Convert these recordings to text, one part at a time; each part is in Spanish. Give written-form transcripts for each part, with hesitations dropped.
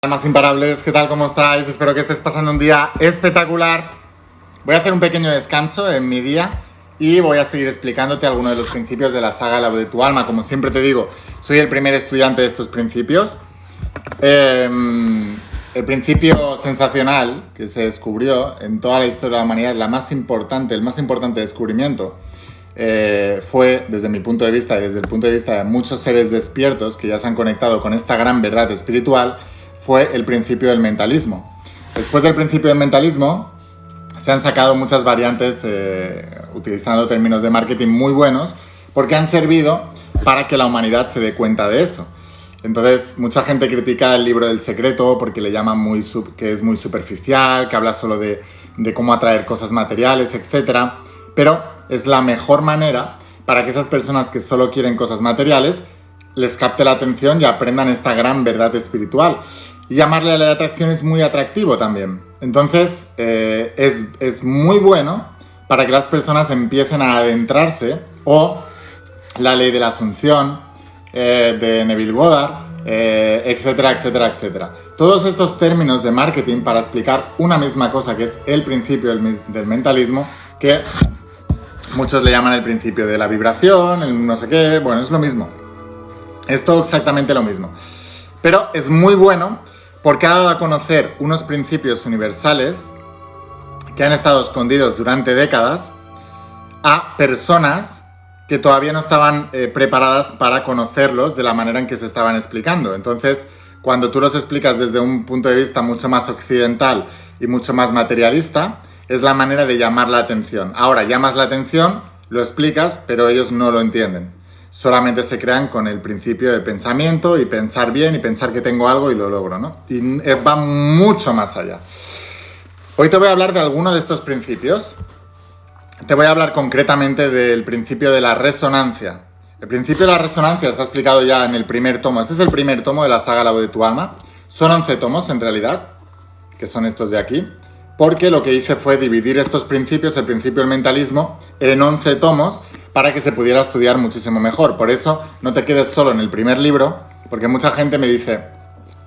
Almas imparables, ¿qué tal? ¿Cómo estáis? Espero que estés pasando un día espectacular. Voy a hacer un pequeño descanso en mi día y voy a seguir explicándote algunos de los principios de la saga La voz de tu alma. Como siempre te digo, soy el primer estudiante de estos principios. El principio sensacional que se descubrió en toda la historia de la humanidad, el más importante descubrimiento, fue, desde mi punto de vista y desde el punto de vista de muchos seres despiertos que ya se han conectado con esta gran verdad espiritual, fue el principio del mentalismo. Después del principio del mentalismo se han sacado muchas variantes utilizando términos de marketing muy buenos porque han servido para que la humanidad se dé cuenta de eso. Entonces, mucha gente critica el libro del secreto porque le llaman que es muy superficial, que habla solo de cómo atraer cosas materiales, etc. Pero es la mejor manera para que esas personas que solo quieren cosas materiales les capte la atención y aprendan esta gran verdad espiritual. Y llamarle a la atracción es muy atractivo también. Entonces, es muy bueno para que las personas empiecen a adentrarse, o la ley de la asunción, de Neville Goddard, etcétera, etcétera, etcétera. Todos estos términos de marketing para explicar una misma cosa, que es el principio del mentalismo, que muchos le llaman el principio de la vibración, el no sé qué, bueno, es lo mismo. Es todo exactamente lo mismo. Pero es muy bueno porque ha dado a conocer unos principios universales que han estado escondidos durante décadas a personas que todavía no estaban preparadas para conocerlos de la manera en que se estaban explicando. Entonces, cuando tú los explicas desde un punto de vista mucho más occidental y mucho más materialista, es la manera de llamar la atención. Ahora, llamas la atención, lo explicas, pero ellos no lo entienden. Solamente se crean con el principio de pensamiento y pensar bien y pensar que tengo algo y lo logro, ¿no? Y va mucho más allá. Hoy te voy a hablar de alguno de estos principios. Te voy a hablar concretamente del principio de la resonancia. El principio de la resonancia está explicado ya en el primer tomo. Este es el primer tomo de la saga La voz de tu alma. Son 11 tomos en realidad, que son estos de aquí, porque lo que hice fue dividir estos principios, el principio del mentalismo, en 11 tomos, para que se pudiera estudiar muchísimo mejor. Por eso no te quedes solo en el primer libro, porque mucha gente me dice,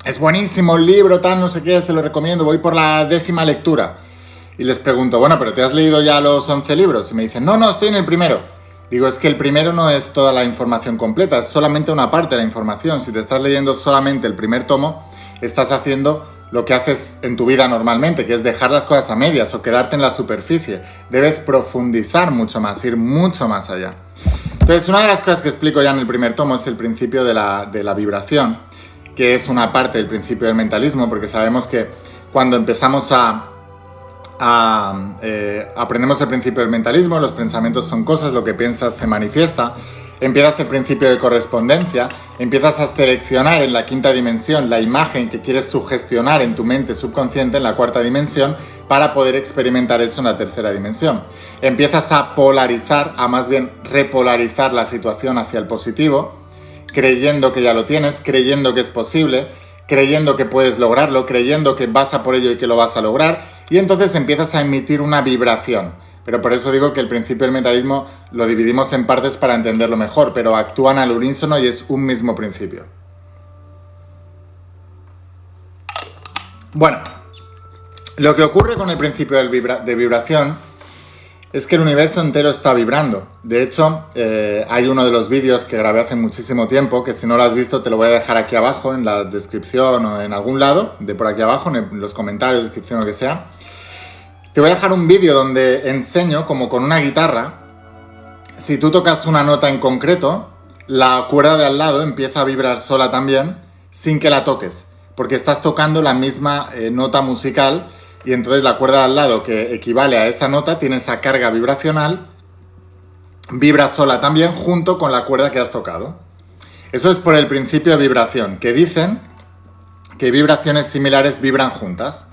es buenísimo el libro, tal, no sé qué, se lo recomiendo, voy por la 10ª lectura. Y les pregunto, bueno, ¿pero te has leído ya los 11 libros? Y me dicen, no, estoy en el primero. Digo, es que el primero no es toda la información completa, es solamente una parte de la información. Si te estás leyendo solamente el primer tomo, estás haciendo lo que haces en tu vida normalmente, que es dejar las cosas a medias o quedarte en la superficie. Debes profundizar mucho más, ir mucho más allá. Entonces, una de las cosas que explico ya en el primer tomo es el principio de la vibración, que es una parte del principio del mentalismo, porque sabemos que cuando empezamos aprendemos el principio del mentalismo, los pensamientos son cosas, lo que piensas se manifiesta. Empiezas el principio de correspondencia, empiezas a seleccionar en la 5ª dimensión la imagen que quieres sugestionar en tu mente subconsciente en la 4ª dimensión para poder experimentar eso en la 3ª dimensión. Empiezas a polarizar, a más bien repolarizar la situación hacia el positivo, creyendo que ya lo tienes, creyendo que es posible, creyendo que puedes lograrlo, creyendo que vas a por ello y que lo vas a lograr, y entonces empiezas a emitir una vibración. Pero por eso digo que el principio del mentalismo lo dividimos en partes para entenderlo mejor, pero actúan al unísono y es un mismo principio. Bueno, lo que ocurre con el principio de vibración es que el universo entero está vibrando. De hecho, hay uno de los vídeos que grabé hace muchísimo tiempo, que si no lo has visto te lo voy a dejar aquí abajo, en la descripción o en algún lado, de por aquí abajo, en los comentarios, descripción, lo que sea. Te voy a dejar un vídeo donde enseño como con una guitarra, si tú tocas una nota en concreto, la cuerda de al lado empieza a vibrar sola también, sin que la toques, porque estás tocando la misma nota musical, y entonces la cuerda de al lado, que equivale a esa nota, tiene esa carga vibracional, vibra sola también junto con la cuerda que has tocado. Eso es por el principio de vibración, que dicen que vibraciones similares vibran juntas.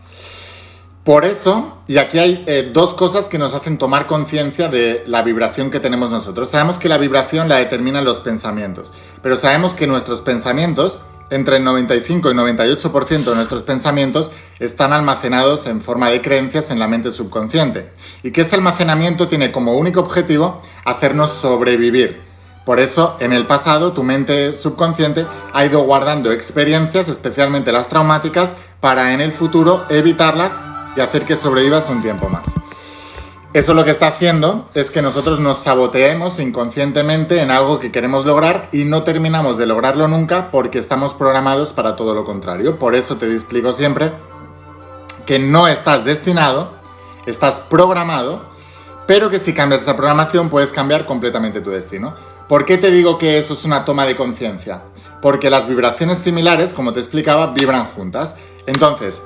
Por eso, y aquí hay dos cosas que nos hacen tomar conciencia de la vibración que tenemos nosotros. Sabemos que la vibración la determinan los pensamientos, pero sabemos que nuestros pensamientos, entre el 95 y 98% de nuestros pensamientos, están almacenados en forma de creencias en la mente subconsciente. Y que ese almacenamiento tiene como único objetivo hacernos sobrevivir. Por eso, en el pasado, tu mente subconsciente ha ido guardando experiencias, especialmente las traumáticas, para en el futuro evitarlas y hacer que sobrevivas un tiempo más. Eso lo que está haciendo es que nosotros nos saboteemos inconscientemente en algo que queremos lograr y no terminamos de lograrlo nunca porque estamos programados para todo lo contrario. Por eso te explico siempre que no estás destinado, estás programado, pero que si cambias esa programación puedes cambiar completamente tu destino. ¿Por qué te digo que eso es una toma de conciencia? Porque las vibraciones similares, como te explicaba, vibran juntas. Entonces,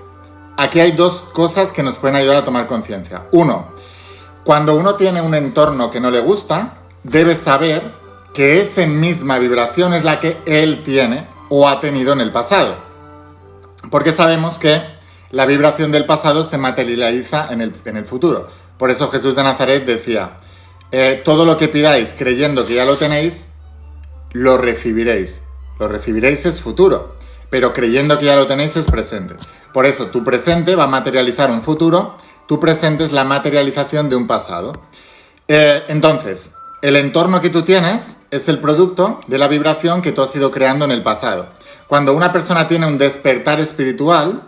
aquí hay dos cosas que nos pueden ayudar a tomar conciencia. Uno, cuando uno tiene un entorno que no le gusta, debe saber que esa misma vibración es la que él tiene o ha tenido en el pasado. Porque sabemos que la vibración del pasado se materializa en el futuro. Por eso Jesús de Nazaret decía, todo lo que pidáis creyendo que ya lo tenéis, lo recibiréis. Lo recibiréis es futuro, pero creyendo que ya lo tenéis es presente. Por eso tu presente va a materializar un futuro. Tu presente es la materialización de un pasado. Entonces, el entorno que tú tienes es el producto de la vibración que tú has ido creando en el pasado. Cuando una persona tiene un despertar espiritual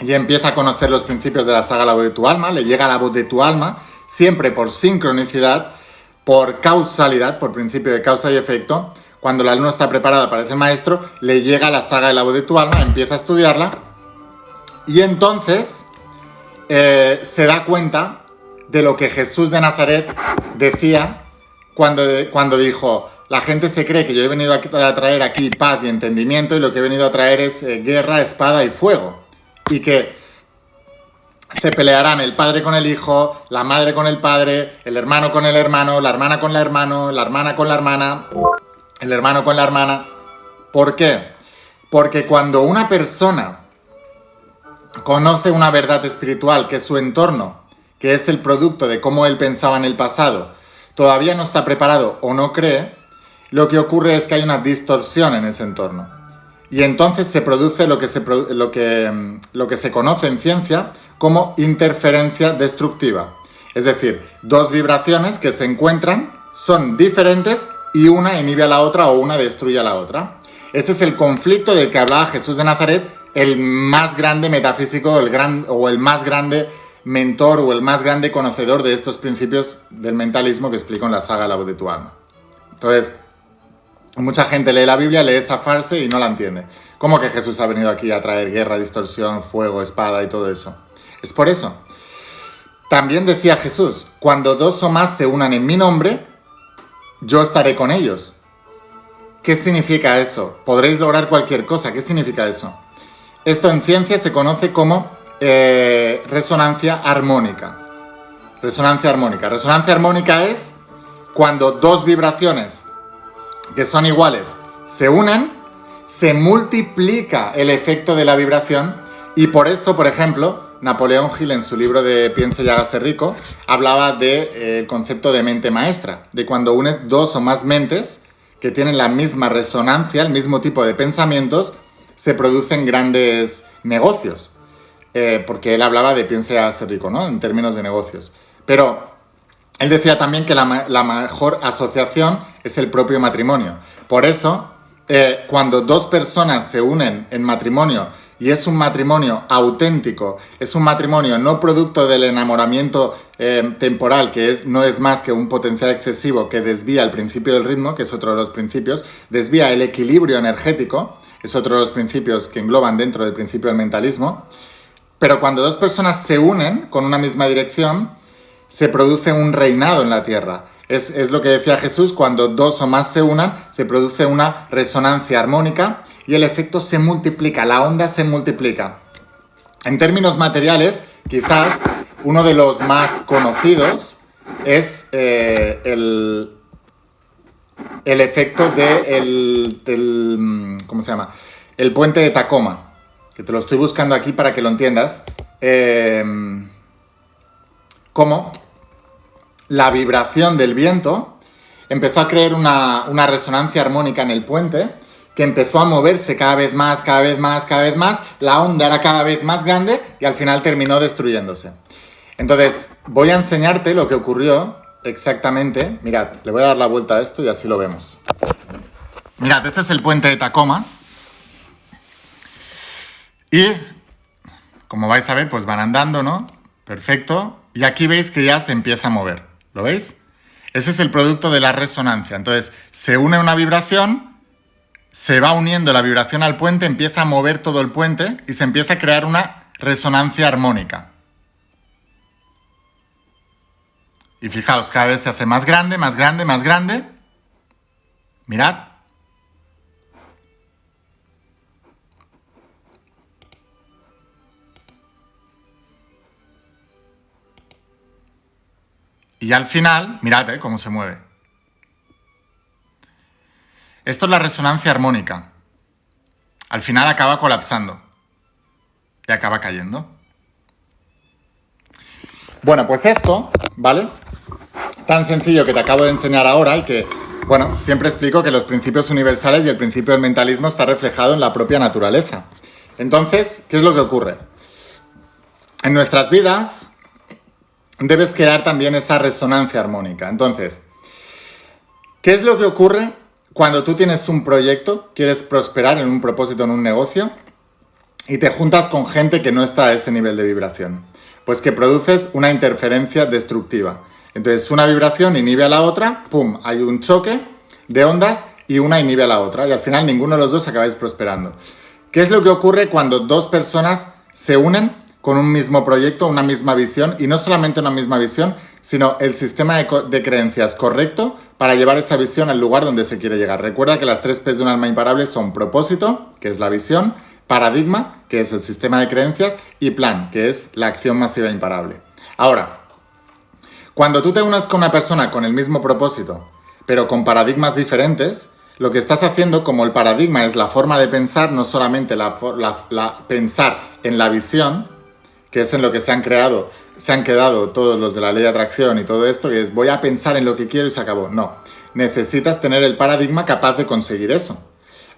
y empieza a conocer los principios de la saga La Voz de tu Alma, le llega la voz de tu alma, siempre por sincronicidad, por causalidad, por principio de causa y efecto. Cuando el alumno está preparado para ese maestro, le llega la saga de La Voz de tu Alma, empieza a estudiarla y entonces se da cuenta de lo que Jesús de Nazaret decía cuando dijo, la gente se cree que yo he venido a traer aquí paz y entendimiento y lo que he venido a traer es guerra, espada y fuego. Y que se pelearán el padre con el hijo, la madre con el padre, el hermano con el hermano, la hermana con el hermano, la hermana con la hermana, el hermano con la hermana. ¿Por qué? Porque cuando una persona conoce una verdad espiritual que es su entorno, que es el producto de cómo él pensaba en el pasado, todavía no está preparado o no cree, lo que ocurre es que hay una distorsión en ese entorno. Y entonces se produce lo que se conoce en ciencia como interferencia destructiva. Es decir, dos vibraciones que se encuentran, son diferentes y una inhibe a la otra o una destruye a la otra. Ese es el conflicto del que hablaba Jesús de Nazaret, el más grande metafísico, el más grande mentor o el más grande conocedor de estos principios del mentalismo que explico en la saga La Voz de tu Alma. Entonces, mucha gente lee la Biblia, lee esa frase y no la entiende. ¿Cómo que Jesús ha venido aquí a traer guerra, distorsión, fuego, espada y todo eso? Es por eso. También decía Jesús, cuando dos o más se unan en mi nombre, yo estaré con ellos. ¿Qué significa eso? Podréis lograr cualquier cosa. ¿Qué significa eso? Esto en ciencia se conoce como resonancia armónica. Resonancia armónica. Resonancia armónica es cuando dos vibraciones que son iguales se unen, se multiplica el efecto de la vibración y por eso, por ejemplo, Napoleón Hill en su libro de Piense y hágase rico hablaba del concepto de mente maestra, de cuando unes dos o más mentes que tienen la misma resonancia, el mismo tipo de pensamientos, se producen grandes negocios. Porque él hablaba de piense y hágase rico, ¿no? En términos de negocios. Pero él decía también que la mejor asociación es el propio matrimonio. Por eso, cuando dos personas se unen en matrimonio y es un matrimonio auténtico, es un matrimonio no producto del enamoramiento temporal, que no es más que un potencial excesivo que desvía el principio del ritmo, que es otro de los principios, desvía el equilibrio energético, es otro de los principios que engloban dentro del principio del mentalismo. Pero cuando dos personas se unen con una misma dirección, se produce un reinado en la tierra. Es lo que decía Jesús, cuando dos o más se unan, se produce una resonancia armónica y el efecto se multiplica, la onda se multiplica. En términos materiales, quizás uno de los más conocidos es el efecto ¿cómo se llama? El puente de Tacoma, que te lo estoy buscando aquí para que lo entiendas. Cómo la vibración del viento empezó a crear una resonancia armónica en el puente que empezó a moverse cada vez más, cada vez más, cada vez más, la onda era cada vez más grande y al final terminó destruyéndose. Entonces, voy a enseñarte lo que ocurrió exactamente, mirad, le voy a dar la vuelta a esto y así lo vemos. Mirad, este es el puente de Tacoma. Y, como vais a ver, pues van andando, ¿no? Perfecto. Y aquí veis que ya se empieza a mover. ¿Lo veis? Ese es el producto de la resonancia. Entonces, se une una vibración, se va uniendo la vibración al puente, empieza a mover todo el puente y se empieza a crear una resonancia armónica. Y fijaos, cada vez se hace más grande, más grande, más grande. Mirad. Y al final, mirad cómo se mueve. Esto es la resonancia armónica. Al final acaba colapsando. Y acaba cayendo. Bueno, pues esto, ¿vale? Tan sencillo que te acabo de enseñar ahora y que, bueno, siempre explico que los principios universales y el principio del mentalismo está reflejado en la propia naturaleza. Entonces, ¿qué es lo que ocurre? En nuestras vidas debes crear también esa resonancia armónica. Entonces, ¿qué es lo que ocurre cuando tú tienes un proyecto, quieres prosperar en un propósito, en un negocio, y te juntas con gente que no está a ese nivel de vibración? Pues que produces una interferencia destructiva. Entonces, una vibración inhibe a la otra, ¡pum! Hay un choque de ondas y una inhibe a la otra. Y al final ninguno de los dos acabáis prosperando. ¿Qué es lo que ocurre cuando dos personas se unen con un mismo proyecto, una misma visión? Y no solamente una misma visión, sino el sistema de creencias correcto para llevar esa visión al lugar donde se quiere llegar. Recuerda que las 3 P's de un alma imparable son propósito, que es la visión, paradigma, que es el sistema de creencias, y plan, que es la acción masiva imparable. Ahora, cuando tú te unas con una persona con el mismo propósito, pero con paradigmas diferentes, lo que estás haciendo, como el paradigma es la forma de pensar, no solamente pensar en la visión, que es en lo que se han quedado todos los de la ley de atracción y todo esto, y es voy a pensar en lo que quiero y se acabó. No, necesitas tener el paradigma capaz de conseguir eso.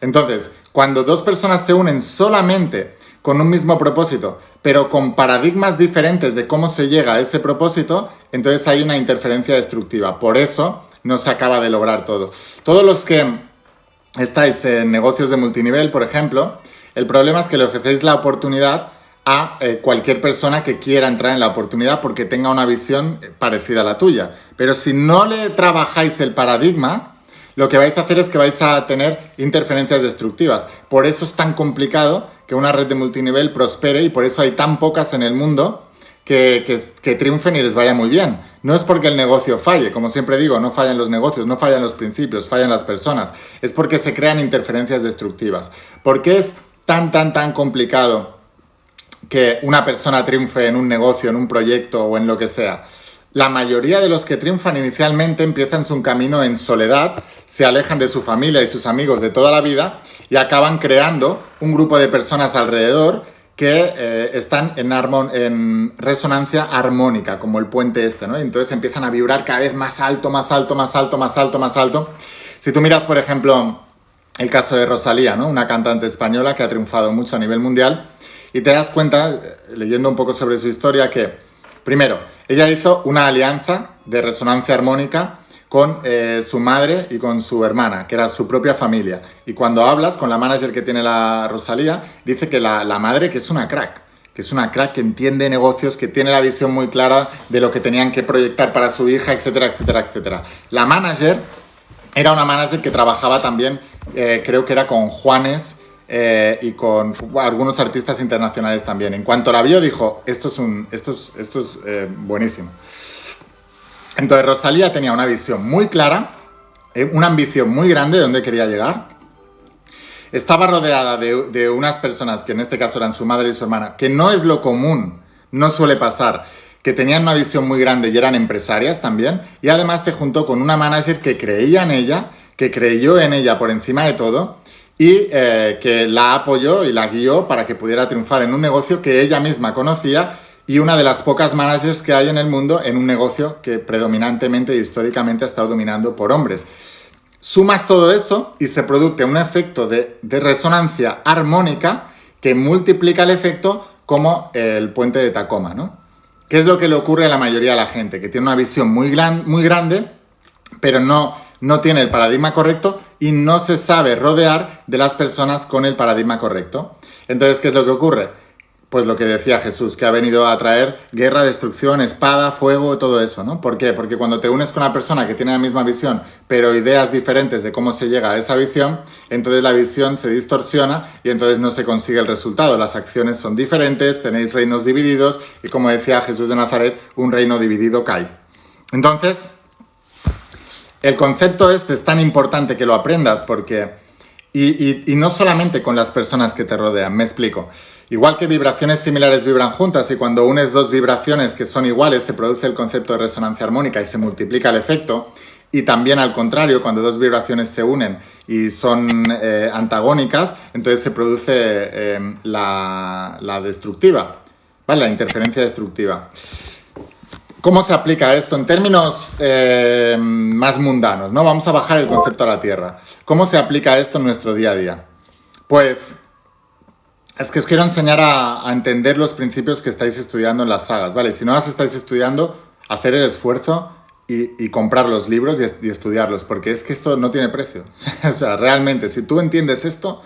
Entonces, cuando dos personas se unen solamente con un mismo propósito, pero con paradigmas diferentes de cómo se llega a ese propósito, entonces hay una interferencia destructiva. Por eso no se acaba de lograr todo. Todos los que estáis en negocios de multinivel, por ejemplo, el problema es que le ofrecéis la oportunidad a cualquier persona que quiera entrar en la oportunidad porque tenga una visión parecida a la tuya. Pero si no le trabajáis el paradigma, lo que vais a hacer es que vais a tener interferencias destructivas. Por eso es tan complicado que una red de multinivel prospere y por eso hay tan pocas en el mundo que triunfen y les vaya muy bien. No es porque el negocio falle, como siempre digo, no fallan los negocios, no fallan los principios, fallan las personas. Es porque se crean interferencias destructivas. ¿Por qué es tan complicado que una persona triunfe en un negocio, en un proyecto o en lo que sea? La mayoría de los que triunfan inicialmente empiezan su camino en soledad, se alejan de su familia y sus amigos de toda la vida y acaban creando un grupo de personas alrededor que están en resonancia armónica, como el puente este, ¿no? Y entonces empiezan a vibrar cada vez más alto, más alto, más alto, más alto, más alto. Si tú miras, por ejemplo, el caso de Rosalía, ¿no? Una cantante española que ha triunfado mucho a nivel mundial, y te das cuenta, leyendo un poco sobre su historia, que, primero, ella hizo una alianza de resonancia armónica con su madre y con su hermana, que era su propia familia. Y cuando hablas con la manager que tiene la Rosalía, dice que la madre que es una crack, que entiende negocios, que tiene la visión muy clara de lo que tenían que proyectar para su hija, etcétera, etcétera, etcétera. La manager era una manager que trabajaba también, creo que era con Juanes, y con algunos artistas internacionales también. En cuanto la vio dijo, esto es buenísimo. Entonces Rosalía tenía una visión muy clara, una ambición muy grande de dónde quería llegar. Estaba rodeada de unas personas, que en este caso eran su madre y su hermana, que no es lo común, no suele pasar, que tenían una visión muy grande y eran empresarias también, y además se juntó con una manager que creía en ella, que creyó en ella por encima de todo, y que la apoyó y la guió para que pudiera triunfar en un negocio que ella misma conocía y una de las pocas managers que hay en el mundo en un negocio que predominantemente y históricamente ha estado dominando por hombres. Sumas todo eso y se produce un efecto de resonancia armónica que multiplica el efecto como el puente de Tacoma, ¿no? ¿Qué es lo que le ocurre a la mayoría de la gente? Que tiene una visión muy grande, pero no tiene el paradigma correcto y no se sabe rodear de las personas con el paradigma correcto. Entonces, ¿qué es lo que ocurre? Pues lo que decía Jesús, que ha venido a traer guerra, destrucción, espada, fuego, todo eso, ¿no? ¿Por qué? Porque cuando te unes con una persona que tiene la misma visión, pero ideas diferentes de cómo se llega a esa visión, entonces la visión se distorsiona y entonces no se consigue el resultado. Las acciones son diferentes, tenéis reinos divididos y, como decía Jesús de Nazaret, un reino dividido cae. Entonces, el concepto este es tan importante que lo aprendas porque... Y no solamente con las personas que te rodean, me explico. Igual que vibraciones similares vibran juntas y cuando unes dos vibraciones que son iguales se produce el concepto de resonancia armónica y se multiplica el efecto. Y también al contrario, cuando dos vibraciones se unen y son antagónicas, entonces se produce la destructiva, ¿vale? La interferencia destructiva. ¿Cómo se aplica esto en términos más mundanos, ¿no? Vamos a bajar el concepto a la tierra. ¿Cómo se aplica esto en nuestro día a día? Pues es que os quiero enseñar a entender los principios que estáis estudiando en las sagas, ¿vale? Si no las estáis estudiando, hacer el esfuerzo y comprar los libros y estudiarlos, porque es que esto no tiene precio. O sea, realmente, si tú entiendes esto,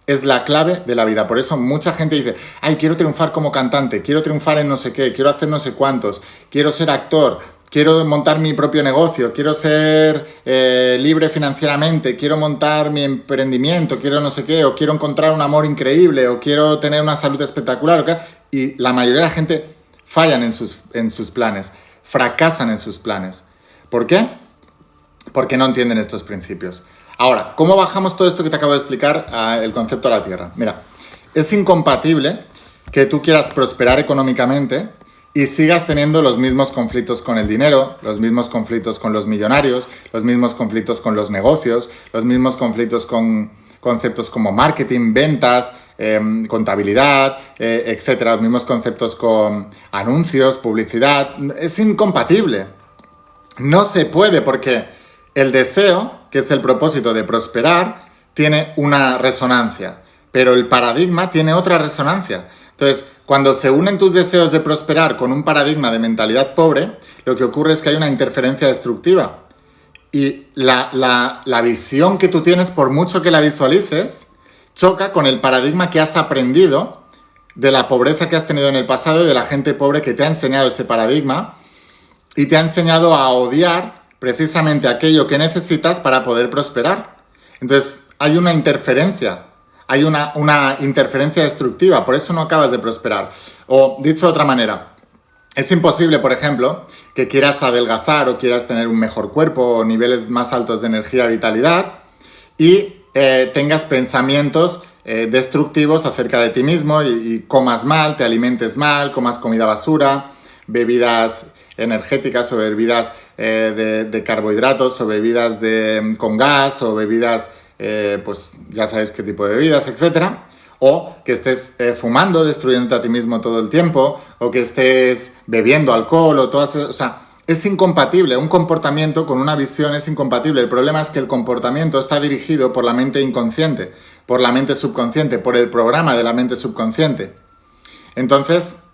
es la clave de la vida. Por eso mucha gente dice, ay, quiero triunfar como cantante, quiero triunfar en no sé qué, quiero hacer no sé cuántos, quiero ser actor, quiero montar mi propio negocio, quiero ser libre financieramente, quiero montar mi emprendimiento, quiero no sé qué, o quiero encontrar un amor increíble, o quiero tener una salud espectacular, ¿okay? Y la mayoría de la gente fallan en sus planes, fracasan en sus planes. ¿Por qué? Porque no entienden estos principios. Ahora, ¿cómo bajamos todo esto que te acabo de explicar al concepto de la tierra? Mira, es incompatible que tú quieras prosperar económicamente y sigas teniendo los mismos conflictos con el dinero, los mismos conflictos con los millonarios, los mismos conflictos con los negocios, los mismos conflictos con conceptos como marketing, ventas, contabilidad, etcétera, los mismos conceptos con anuncios, publicidad. Es incompatible. No se puede porque el deseo, que es el propósito de prosperar, tiene una resonancia, pero el paradigma tiene otra resonancia. Entonces, cuando se unen tus deseos de prosperar con un paradigma de mentalidad pobre, lo que ocurre es que hay una interferencia destructiva. Y la visión que tú tienes, por mucho que la visualices, choca con el paradigma que has aprendido de la pobreza que has tenido en el pasado y de la gente pobre que te ha enseñado ese paradigma y te ha enseñado a odiar precisamente aquello que necesitas para poder prosperar. Entonces, hay una interferencia. Hay una interferencia destructiva, por eso no acabas de prosperar. O, dicho de otra manera, es imposible, por ejemplo, que quieras adelgazar o quieras tener un mejor cuerpo o niveles más altos de energía y vitalidad y tengas pensamientos destructivos acerca de ti mismo y comas mal, te alimentes mal, comas comida basura, bebidas energéticas o bebidas de carbohidratos o bebidas con gas o bebidas... pues ya sabéis qué tipo de bebidas, etcétera, o que estés fumando, destruyéndote a ti mismo todo el tiempo, o que estés bebiendo alcohol, o sea, es incompatible, un comportamiento con una visión es incompatible. El problema es que el comportamiento está dirigido por la mente inconsciente, por la mente subconsciente, por el programa de la mente subconsciente. Entonces,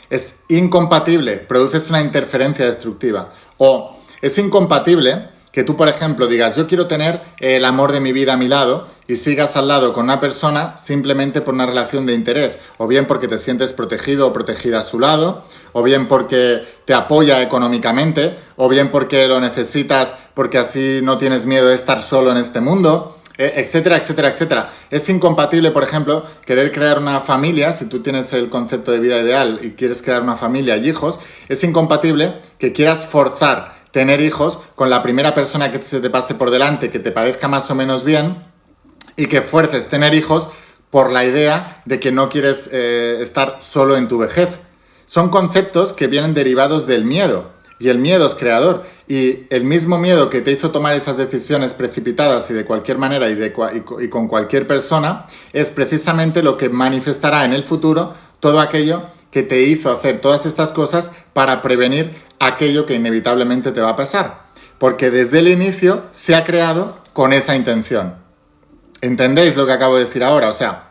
es incompatible, produces una interferencia destructiva, o es incompatible que tú, por ejemplo, digas, yo quiero tener el amor de mi vida a mi lado y sigas al lado con una persona simplemente por una relación de interés, o bien porque te sientes protegido o protegida a su lado, o bien porque te apoya económicamente, o bien porque lo necesitas porque así no tienes miedo de estar solo en este mundo, etcétera, etcétera, etcétera. Es incompatible, por ejemplo, querer crear una familia, si tú tienes el concepto de vida ideal y quieres crear una familia y hijos, es incompatible que quieras forzar tener hijos con la primera persona que se te pase por delante, que te parezca más o menos bien, y que fuerces tener hijos por la idea de que no quieres estar solo en tu vejez. Son conceptos que vienen derivados del miedo, y el miedo es creador. Y el mismo miedo que te hizo tomar esas decisiones precipitadas y de cualquier manera y con cualquier persona, es precisamente lo que manifestará en el futuro todo aquello que te hizo hacer todas estas cosas para prevenir aquello que inevitablemente te va a pasar. Porque desde el inicio se ha creado con esa intención. ¿Entendéis lo que acabo de decir ahora? O sea,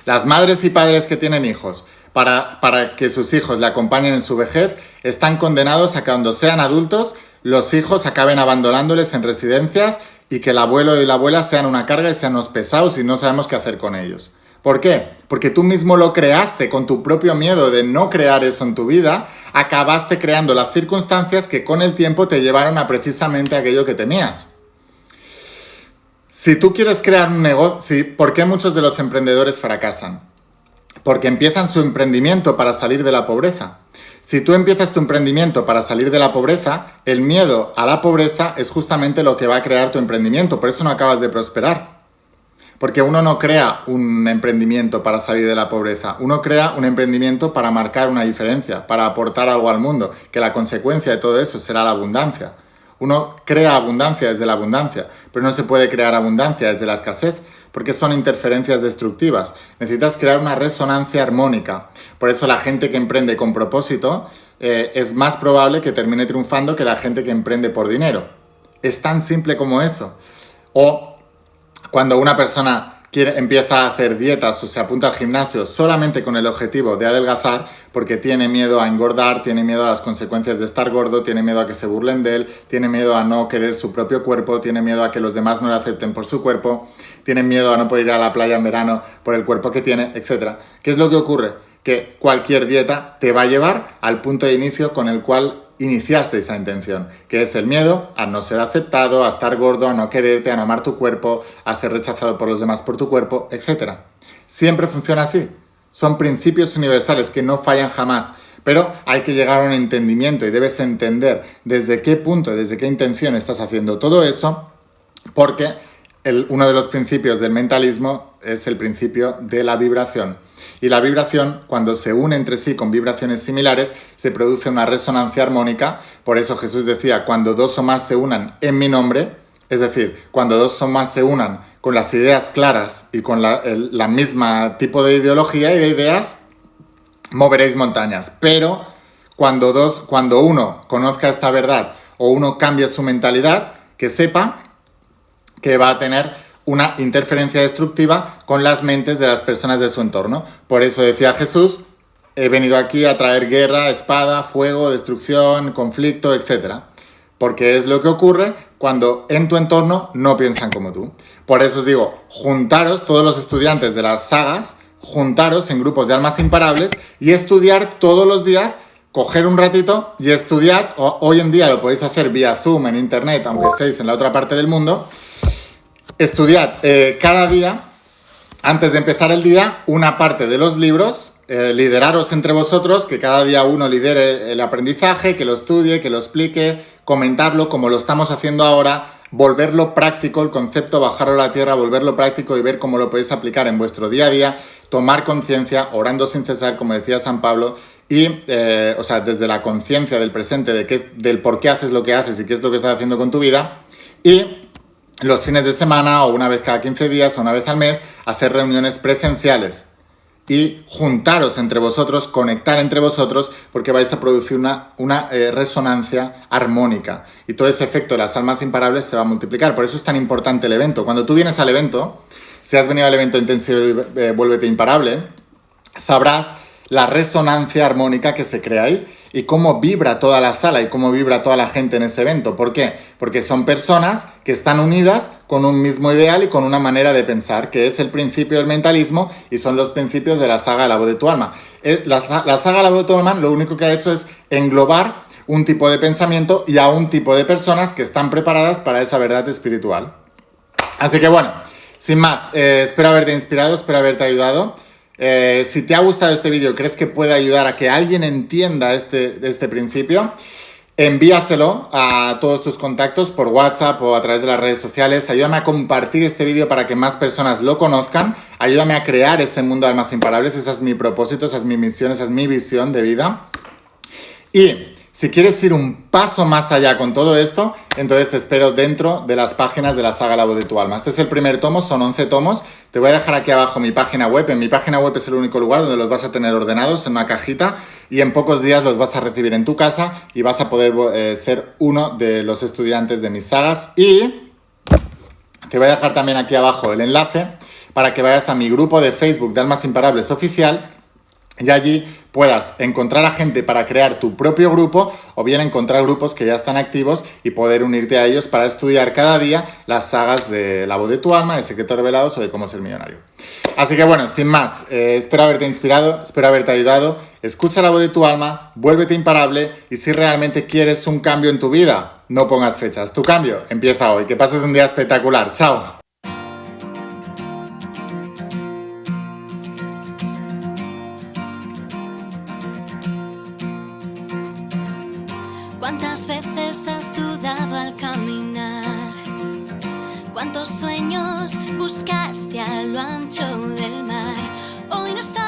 las madres y padres que tienen hijos para que sus hijos le acompañen en su vejez, están condenados a que cuando sean adultos, los hijos acaben abandonándoles en residencias y que el abuelo y la abuela sean una carga y sean unos pesados y no sabemos qué hacer con ellos. ¿Por qué? Porque tú mismo lo creaste con tu propio miedo de no crear eso en tu vida, acabaste creando las circunstancias que con el tiempo te llevaron a precisamente aquello que temías. Si tú quieres crear un negocio, ¿por qué muchos de los emprendedores fracasan? Porque empiezan su emprendimiento para salir de la pobreza. Si tú empiezas tu emprendimiento para salir de la pobreza, el miedo a la pobreza es justamente lo que va a crear tu emprendimiento, por eso no acabas de prosperar. Porque uno no crea un emprendimiento para salir de la pobreza, uno crea un emprendimiento para marcar una diferencia, para aportar algo al mundo, que la consecuencia de todo eso será la abundancia. Uno crea abundancia desde la abundancia, pero no se puede crear abundancia desde la escasez, porque son interferencias destructivas. Necesitas crear una resonancia armónica. Por eso la gente que emprende con propósito es más probable que termine triunfando que la gente que emprende por dinero. Es tan simple como eso. O cuando una persona empieza a hacer dietas o se apunta al gimnasio solamente con el objetivo de adelgazar, porque tiene miedo a engordar, tiene miedo a las consecuencias de estar gordo, tiene miedo a que se burlen de él, tiene miedo a no querer su propio cuerpo, tiene miedo a que los demás no le acepten por su cuerpo, tiene miedo a no poder ir a la playa en verano por el cuerpo que tiene, etc. ¿Qué es lo que ocurre? Que cualquier dieta te va a llevar al punto de inicio con el cual iniciaste esa intención, que es el miedo a no ser aceptado, a estar gordo, a no quererte, a no amar tu cuerpo, a ser rechazado por los demás por tu cuerpo, etc. Siempre funciona así. Son principios universales que no fallan jamás, pero hay que llegar a un entendimiento y debes entender desde qué punto, desde qué intención estás haciendo todo eso, porque uno de los principios del mentalismo es el principio de la vibración. Y la vibración, cuando se une entre sí con vibraciones similares, se produce una resonancia armónica. Por eso Jesús decía, cuando dos o más se unan en mi nombre, es decir, cuando dos o más se unan con las ideas claras y con la misma tipo de ideología y de ideas, moveréis montañas. Pero cuando uno conozca esta verdad o uno cambie su mentalidad, que sepa que va a tener una interferencia destructiva con las mentes de las personas de su entorno. Por eso decía Jesús, he venido aquí a traer guerra, espada, fuego, destrucción, conflicto, etc. Porque es lo que ocurre cuando en tu entorno no piensan como tú. Por eso os digo, juntaros todos los estudiantes de las sagas, juntaros en grupos de almas imparables y estudiar todos los días, coger un ratito y estudiar. Hoy en día lo podéis hacer vía Zoom en internet, aunque estéis en la otra parte del mundo. Estudiad cada día, antes de empezar el día, una parte de los libros, lideraros entre vosotros, que cada día uno lidere el aprendizaje, que lo estudie, que lo explique, comentarlo como lo estamos haciendo ahora, volverlo práctico, el concepto, bajarlo a la tierra, volverlo práctico y ver cómo lo podéis aplicar en vuestro día a día, tomar conciencia, orando sin cesar, como decía San Pablo, y, desde la conciencia del presente, del por qué haces lo que haces y qué es lo que estás haciendo con tu vida, y los fines de semana o una vez cada 15 días o una vez al mes, hacer reuniones presenciales y juntaros entre vosotros, conectar entre vosotros, porque vais a producir una resonancia armónica y todo ese efecto de las almas imparables se va a multiplicar. Por eso es tan importante el evento. Cuando tú vienes al evento, si has venido al evento intensivo y Vuélvete Imparable, sabrás la resonancia armónica que se crea ahí y cómo vibra toda la sala y cómo vibra toda la gente en ese evento. ¿Por qué? Porque son personas que están unidas con un mismo ideal y con una manera de pensar, que es el principio del mentalismo y son los principios de la saga La Voz de tu Alma. La saga La Voz de tu Alma lo único que ha hecho es englobar un tipo de pensamiento y a un tipo de personas que están preparadas para esa verdad espiritual. Así que bueno, sin más, espero haberte inspirado, espero haberte ayudado. Si te ha gustado este vídeo, crees que puede ayudar a que alguien entienda este principio, envíaselo a todos tus contactos por WhatsApp o a través de las redes sociales. Ayúdame a compartir este vídeo para que más personas lo conozcan. Ayúdame a crear ese mundo de almas imparables. Ese es mi propósito, esa es mi misión, esa es mi visión de vida. Y si quieres ir un paso más allá con todo esto, entonces te espero dentro de las páginas de la saga La Voz de tu Alma. Este es el primer tomo, son 11 tomos. Te voy a dejar aquí abajo mi página web. En mi página web es el único lugar donde los vas a tener ordenados en una cajita y en pocos días los vas a recibir en tu casa y vas a poder ser uno de los estudiantes de mis sagas. Y te voy a dejar también aquí abajo el enlace para que vayas a mi grupo de Facebook de Almas Imparables Oficial, y allí puedas encontrar a gente para crear tu propio grupo o bien encontrar grupos que ya están activos y poder unirte a ellos para estudiar cada día las sagas de La voz de tu alma, de Secretos Revelados o de Cómo ser millonario. Así que bueno, sin más, espero haberte inspirado, espero haberte ayudado. Escucha la voz de tu alma, vuélvete imparable y si realmente quieres un cambio en tu vida, no pongas fechas. Tu cambio empieza hoy. Que pases un día espectacular. ¡Chao! ¿Cuántas veces has dudado al caminar? ¿Cuántos sueños buscaste a lo ancho del mar? Hoy no está